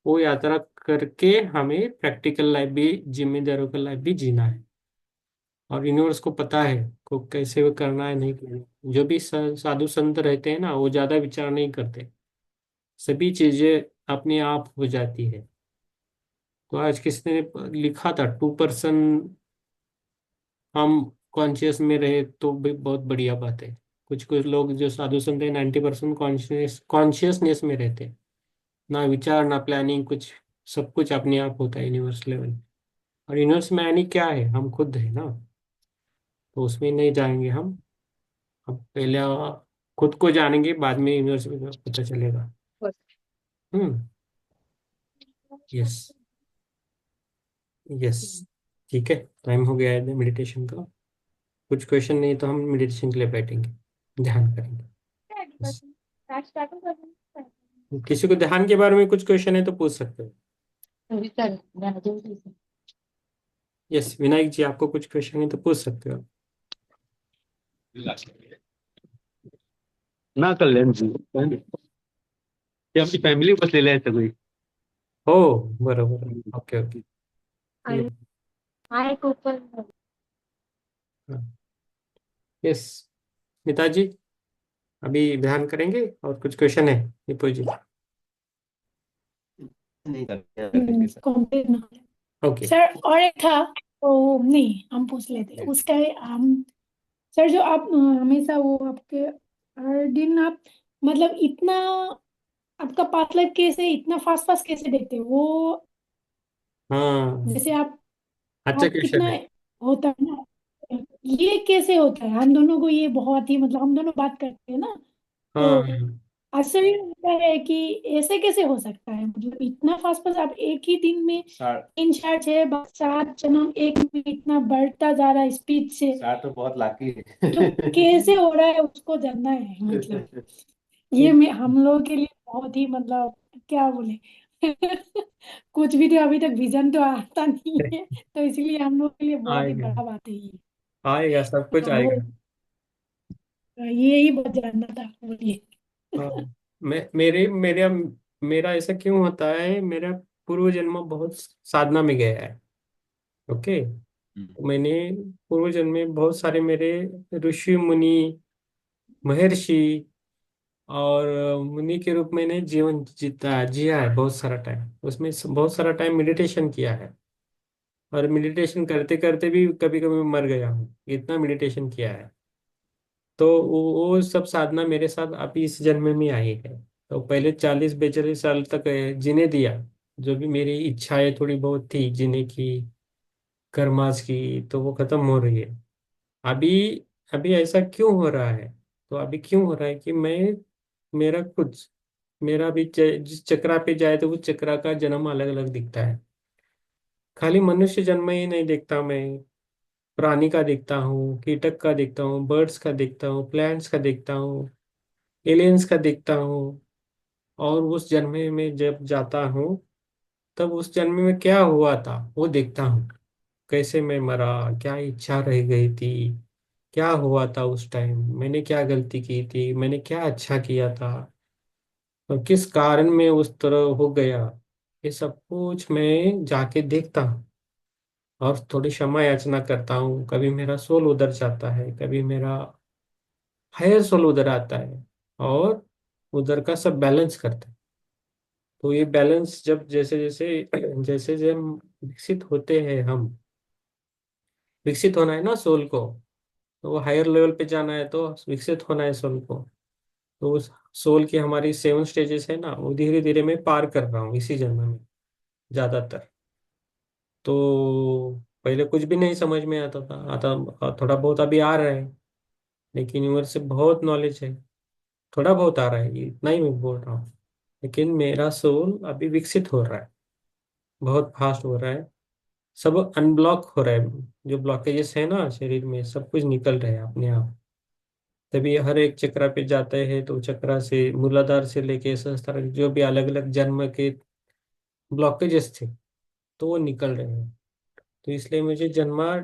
S1: वो यात्रा करके हमें प्रैक्टिकल लाइफ भी, जिम्मेदारियों का लाइफ भी जीना है। और यूनिवर्स को पता है को कैसे वो करना है नहीं करना है। जो भी साधु संत रहते हैं ना, वो ज्यादा विचार नहीं करते, सभी चीजें अपने आप हो जाती है। तो आज किसने लिखा था 2% हम कॉन्शियस में रहे तो भी बहुत बढ़िया बात है। कुछ कुछ लोग जो साधु संत है 90% कॉन्शियसनेस में रहते हैं। ना विचार ना प्लानिंग कुछ, सब कुछ अपने आप होता है यूनिवर्स लेवल। और यूनिवर्स में यानी क्या है, हम खुद है ना। तो उसमें नहीं जाएंगे हम। अब पहले खुद को जानेंगे, बाद में यूनिवर्स में पता चलेगा। हम्म। यस। यस। ठीक है। टाइम हो गया है मेडिटेशन का। कुछ क्वेश्चन नहीं तो हम मेडिटेशन के लिए बैठेंगे, ध्यान करेंगे। बस। किसी को ध्यान के बारे में कुछ क्वेश्चन है तो पूछ सकते हो। यस विनायक जी, आपको कुछ क्वेश्चन है तो पूछ सकते हो।
S3: ना कल्याण जी, ते आमची फॅमिली बसलेली आहे सगळी.
S1: हो, बरोबर। Okay okay. ये। यस। नेताजी, अभी ध्यान करेंगे और कुछ क्वेश्चन है दीपू जी।
S3: नहीं करते हैं अभी सर.
S2: कंप्लीट ना।
S1: ओके।
S2: सर और एक था, तो नहीं हम पूछ लेते उसका हम। सर जो आप हमेशा वो आपके हर दिन आप मतलब इतना आपका पार्टनर कैसे इतना फास्ट फास्ट कैसे देखते हो वो,
S1: हाँ,
S2: जैसे
S1: अच्छा
S2: आप
S1: क्वेश्चन
S2: इतना
S1: है।
S2: होता है ना, ये कैसे होता है हम दोनों को, ये बहुत ही मतलब हम दोनों बात करते हैं ना, तो
S1: हाँ
S2: आश्चर्य होता है कि ऐसे कैसे हो सकता है, मतलब इतना फास्ट फास्ट आप एक ही दिन में
S3: साठ
S2: 3 4 6 7 जन्म एक में इतना बढ़ता जा रहा है स्पीड से,
S3: साठ तो बहुत लाकी
S2: तो कैसे
S3: है.
S2: हो रहा है उसको जानना है मतलब। ये मैं हम लोगों के लिए बहुत ही मतलब क्या बोले कुछ भी तो अभी तक विजन तो आता नहीं है, तो इसलिए हम लोग के लिए बहुत ही
S1: आएगा।
S2: बड़ा बात है ये।
S1: आएगा, सब कुछ
S2: वो
S1: आएगा।
S2: ये ही बस जानना था, बोलिए।
S1: हाँ। मैं मेरे मेरा मेरा ऐसा क्यों होता है, मेरा पूर्व जन्म बहुत साधना में गया है। ओके। मैंने पूर्व जन्म में बहुत सारे मेरे ऋषि मुनि, महर्षि और मुनि के रूप में मैंने जीवन जीता जिया है बहुत सारा टाइम, उसमें बहुत सारा टाइम मेडिटेशन किया है। और मेडिटेशन करते करते भी कभी कभी मर गया हूँ, इतना मेडिटेशन किया है। तो वो सब साधना मेरे साथ अभी इस जन्म में आई है। तो पहले 40 42 साल तक जीने दिया। जो भी मेरी इच्छाएं थोड़ी बहुत थी जीने की, कर्मास की, तो वो खत्म हो रही है अभी। अभी ऐसा क्यों हो रहा है? तो अभी क्यों हो रहा है कि मैं, मेरा खुद, मेरा भी जिस चक्रा पे जाए तो उस चक्रा का जन्म अलग अलग दिखता है। खाली मनुष्य जन्म ही नहीं देखता मैं, प्राणी का देखता हूँ, कीटक का देखता हूँ, बर्ड्स का देखता हूँ, प्लांट्स का देखता हूँ, एलियंस का देखता हूँ। और उस जन्म में जब जाता हूँ, तब उस जन्म में क्या हुआ था वो देखता हूँ। कैसे मैं मरा, क्या इच्छा रह गई थी, क्या हुआ था उस टाइम, मैंने क्या गलती की थी, मैंने क्या अच्छा किया था, और किस कारण में उस तरह हो गया। ये सब कुछ मैं जाके देखता हूँ। और थोड़ी क्षमा याचना करता हूँ, कभी मेरा सोल उधर जाता है, कभी मेरा हायर सोल उधर आता है, और उधर का सब बैलेंस करता है। तो ये बैलेंस जब जैसे जैसे जैसे जैसे हम विकसित होते हैं, हम विकसित होना है ना सोल को, तो वो हायर लेवल पे जाना है तो विकसित होना है सोल को। तो उस सोल की हमारी 7 स्टेजेस है ना, वो धीरे धीरे मैं पार कर रहा हूँ इसी जन्म में ज्यादातर। तो पहले कुछ भी नहीं समझ में आता था, आता थोड़ा बहुत अभी आ रहा है। लेकिन यूनिवर्स से बहुत नॉलेज है, थोड़ा बहुत आ रहा है, ये इतना ही मैं बोल रहा हूँ। लेकिन मेरा सोल अभी विकसित हो रहा है, बहुत फास्ट हो रहा है। सब अनब्लॉक हो रहा है, जो ब्लॉकेजेस है ना शरीर में, सब कुछ निकल रहा है अपने आप। तभी हर एक चक्रा पे जाते हैं तो चक्रा से, मूलाधार से लेके सहस्त्रार, जो भी अलग अलग जन्म के ब्लॉकेजेस थे, तो वो निकल रहे हैं। तो इसलिए मुझे जन्मा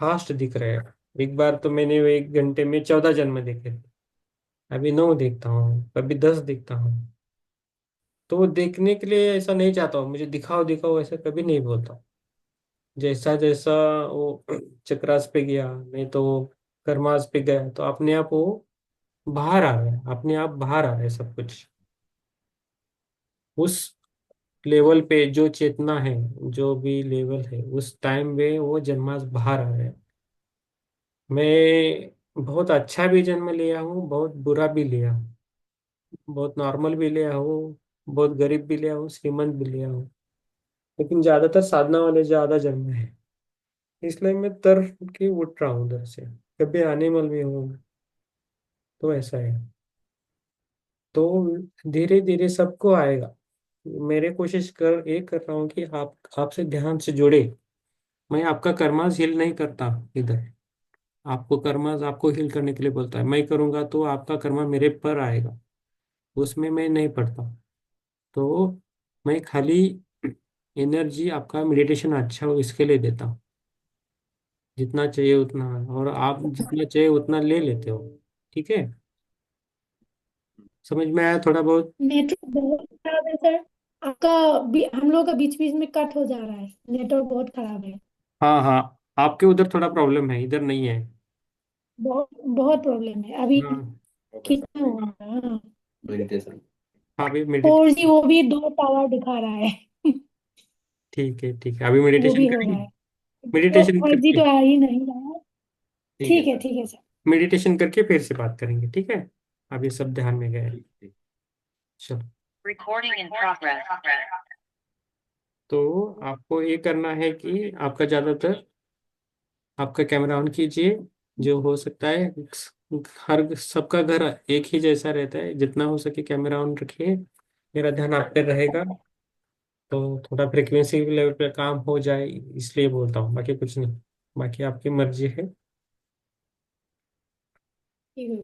S1: फास्ट दिख रहे हैं। एक बार तो मैंने वो 1 घंटे में 14 जन्म देखे थे, अभी 9 देखता हूँ, कभी 10 देखता हूँ। तो वो देखने के लिए ऐसा नहीं चाहता हूँ, मुझे दिखाओ दिखाओ ऐसा कभी नहीं बोलता। जैसा जैसा वो चक्रास पे गया, नहीं तो वो कर्मास पे गया, तो अपने आप वो बाहर आ रहा है, अपने आप बाहर आ रहा है सब कुछ। उस लेवल पे जो चेतना है, जो भी लेवल है, उस टाइम में वो जन्मास बाहर आ रहा है। मैं बहुत अच्छा भी जन्म लिया हूँ, बहुत बुरा भी लिया हूँ, बहुत नॉर्मल भी लिया हूँ, बहुत गरीब भी लिया हूँ, श्रीमंत भी लिया हूँ। लेकिन ज्यादातर साधना वाले ज्यादा जन्म है, इसलिए मैं तर के उठ रहा हूँ उधर से। कभी एनिमल भी हूँ, तो ऐसा है। तो धीरे धीरे सबको आएगा। मेरे कोशिश कर ये कर रहा हूँ कि आप आपसे ध्यान से जुड़े। मैं आपका कर्मास हील नहीं करता इधर। आपको कर्मास आपको हील करने के लिए बोलता है, मैं करूंगा तो आपका कर्मा मेरे पर आएगा, उसमें मैं नहीं पड़ता। तो मैं खाली एनर्जी आपका मेडिटेशन अच्छा हो इसके लिए देता हूँ। जितना चाहिए उतना, और आप जितना चाहिए उतना ले लेते हो। ठीक है, समझ में आया थोड़ा बहुत?
S2: नेटवर्क बहुत खराब है सर आपका। हम लोग का बीच बीच में कट हो जा रहा है, नेटवर्क बहुत खराब है।
S1: हाँ हाँ, आपके उधर थोड़ा प्रॉब्लम है, इधर नहीं है।
S2: बहुत बहुत प्रॉब्लम है अभी।
S1: हाँ
S2: कितना हुआ हाँ।
S3: मेडिटेशन।
S1: हाँ, अभी मेडिटेशन
S2: 4G वो भी 2 टावर दिखा रहा है।
S1: ठीक है ठीक है, अभी
S2: वो
S1: मेडिटेशन
S2: भी हो रहा
S1: करेंगे।
S2: है। तो
S1: मेडिटेशन
S2: 5G
S1: करके,
S2: तो आ ही नहीं रहा है।
S3: ठीक है सर।
S2: ठीक है सर।
S1: मेडिटेशन करके फिर से बात करेंगे, ठीक है? अभी सब ध्यान में गए।
S3: ठीक ठीक।
S1: चलो, तो आपको ये करना है कि आपका ज्यादातर आपका कैमरा ऑन कीजिए। जो हो सकता है, हर सबका घर एक ही जैसा रहता है, जितना हो सके कैमरा ऑन रखिए। मेरा ध्यान आप पे रहेगा, तो थोड़ा फ्रिक्वेंसी लेवल पे काम हो जाए, इसलिए बोलता हूँ, बाकी कुछ नहीं। बाकी आपकी मर्जी है।
S2: ठीक है।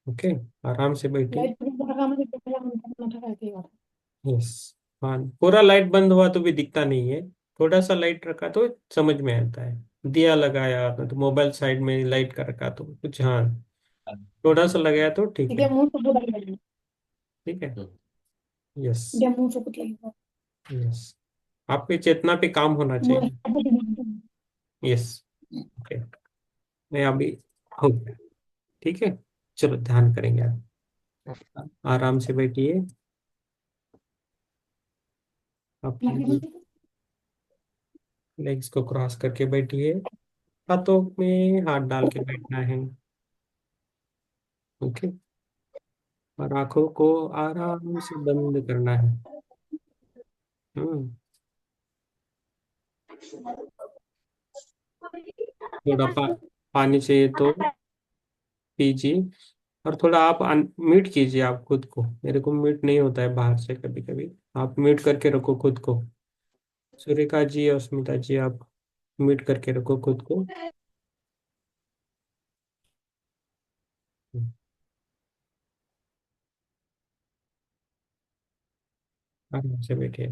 S1: ओके, आराम से बैठिए।
S2: लाइट बंद रखा मुझे कैमरा बंद करना था करके बात।
S1: यस। हाँ, पूरा लाइट बंद हुआ तो भी दिखता नहीं है। थोड़ा सा लाइट रखा तो समझ में आता है। दिया लगाया आपने तो मोबाइल साइड में लाइट का रखा तो कुछ, हाँ, थोड़ा सा लगाया तो ठीक
S2: ठीक
S1: है।
S2: है, मुंह से पूरा लगेगा।
S1: ठीक है।
S3: हम्म।
S1: यस।
S2: ठीक है, मुंह से कुछ लगेगा।
S1: यस, आपकी चेतना पे काम होना
S2: मुंह
S1: चाहिए। यस। ओके, मैं अभी हो गया। ठीक है, चलो ध्यान करेंगे आप। आराम से बैठिए। अपनी
S2: से
S1: लेग्स को क्रॉस करके बैठिए। हाथों में हाथ डाल के बैठना है। ओके, और आंखों को आराम से बंद करना है। हम्म, थोड़ा पानी चाहिए तो पीजिए। और थोड़ा आप म्यूट कीजिए आप खुद को। मेरे को म्यूट नहीं होता है बाहर से, कभी कभी आप म्यूट करके रखो खुद को। सूर्यका जी और स्मिता जी, आप म्यूट करके रखो खुद को। आराम से बैठिए।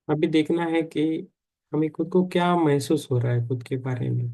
S1: अभी देखना है कि हमें खुद को क्या महसूस हो रहा है खुद के बारे में।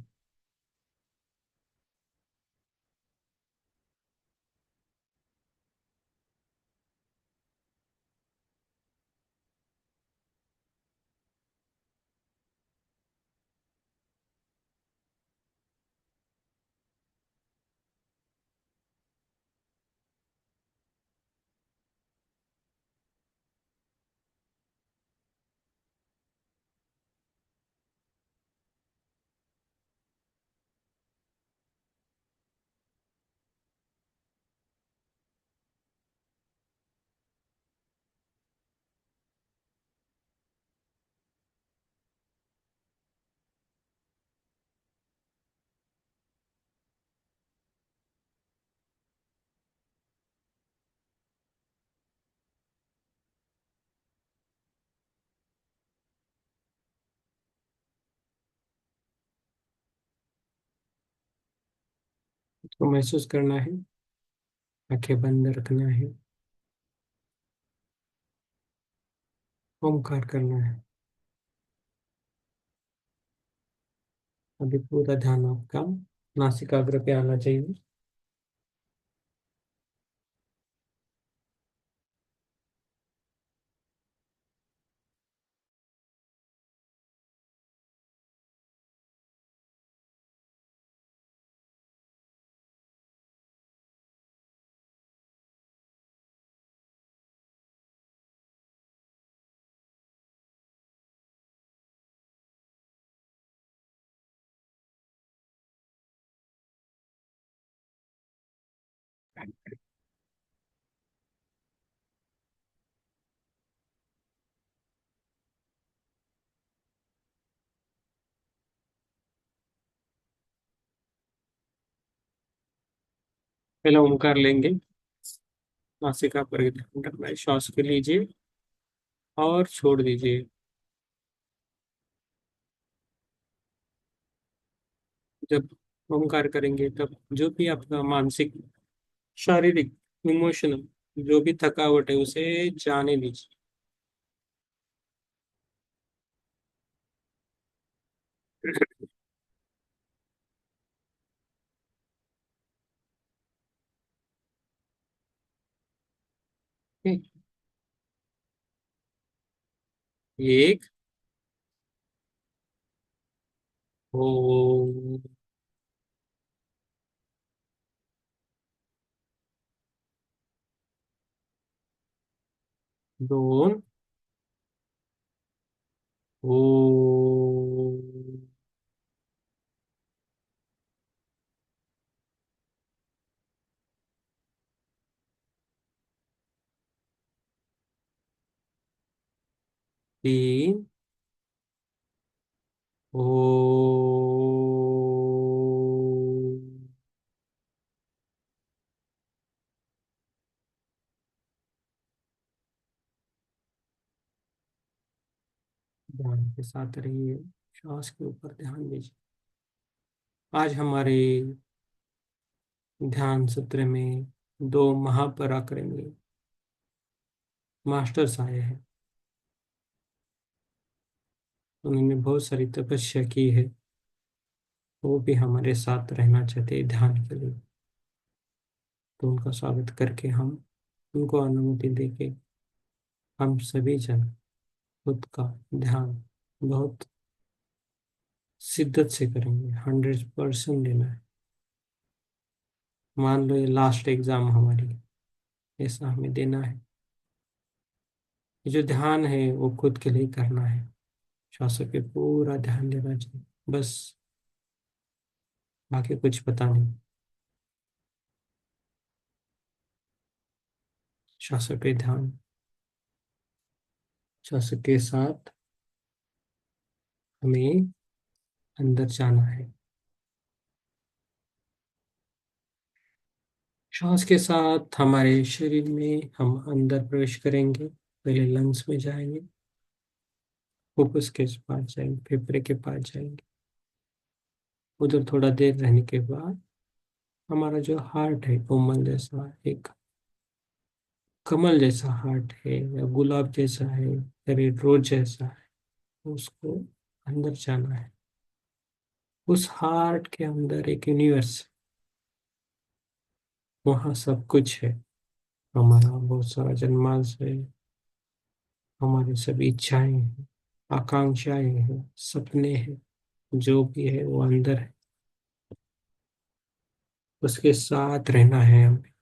S1: उसको महसूस करना है, आंखें बंद रखना है, ओमकार करना है। अभी पूरा ध्यान आपका नासिकाग्र पे आना चाहिए। पहले ओमकार लेंगे, नासिका पर ध्यान रखना है, श्वास को लीजिए और छोड़ दीजिए। जब ओमकार करेंगे तब जो भी आपका मानसिक, शारीरिक, इमोशनल जो भी थकावट है उसे जाने दीजिए। ठीक। एक, ओ, दोन, ओ, तीन, ओ। ध्यान के साथ रहिए, श्वास के ऊपर ध्यान दीजिए। आज हमारे ध्यान सत्र में दो महापराक्रमी मास्टर्स आए हैं। उन्होंने बहुत सारी तपस्या की है, वो भी हमारे साथ रहना चाहते हैं ध्यान के लिए। तो उनका स्वागत करके हम उनको अनुमति देके हम सभी जन खुद का ध्यान बहुत शिद्दत से करेंगे, 100% देना है। मान लो ये लास्ट एग्जाम हमारी, ऐसा हमें देना है। ये जो ध्यान है वो खुद के लिए करना है, श्वासों पे पूरा ध्यान देना चाहिए बस, बाकी कुछ पता नहीं। श्वासों पे ध्यान, श्वास के साथ हमें अंदर जाना है। श्वास के साथ हमारे शरीर में हम अंदर प्रवेश करेंगे, पहले लंग्स में जाएंगे, फुफ्फुस के पास जाएंगे, फेफड़े के पास जाएंगे। उधर थोड़ा देर रहने के बाद हमारा जो हार्ट है, कोमल जैसा एक कमल जैसा हार्ट है, या गुलाब जैसा है, या रेड रोज जैसा है, उसको अंदर जाना है। उस हार्ट के अंदर एक यूनिवर्स, वहाँ सब कुछ है। हमारा बहुत सारा जन्मांश है, हमारी सभी इच्छाएं हैं, आकांक्षाएं हैं, सपने हैं, जो भी है वो अंदर है। उसके साथ रहना है हमें।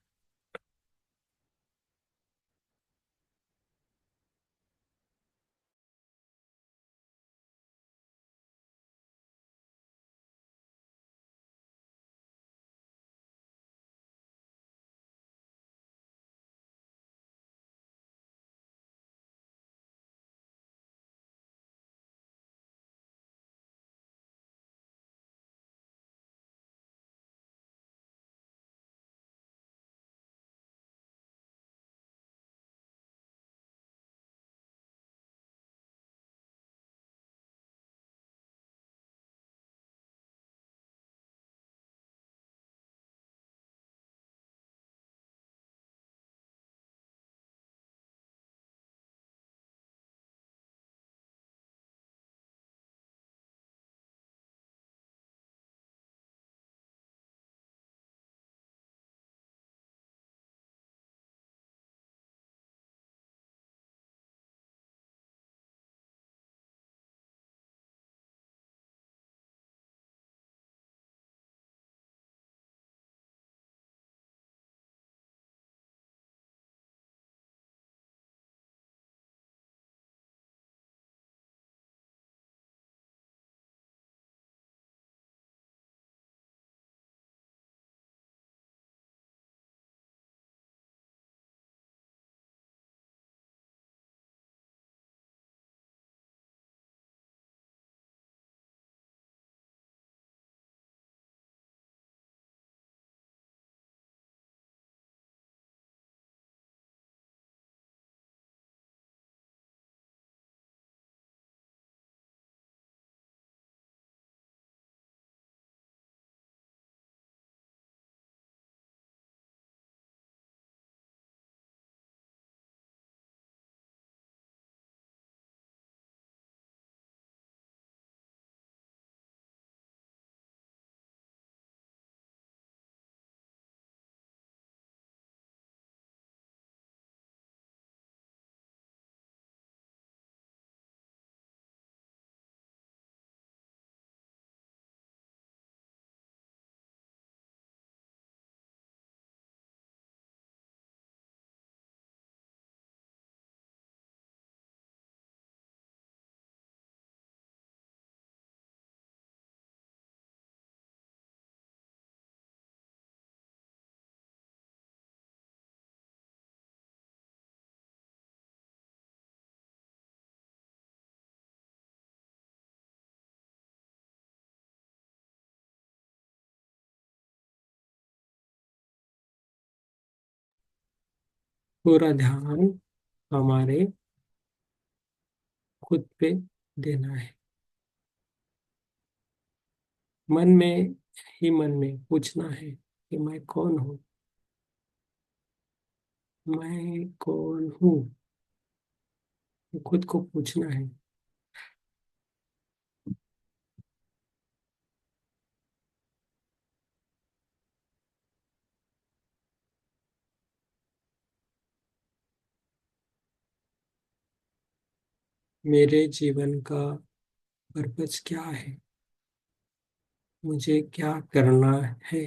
S1: पूरा ध्यान हमारे खुद पे देना है। मन में ही मन में पूछना है कि मैं कौन हूँ, मैं कौन हूँ, खुद को पूछना है। मेरे जीवन का पर्पस क्या है, मुझे क्या करना है।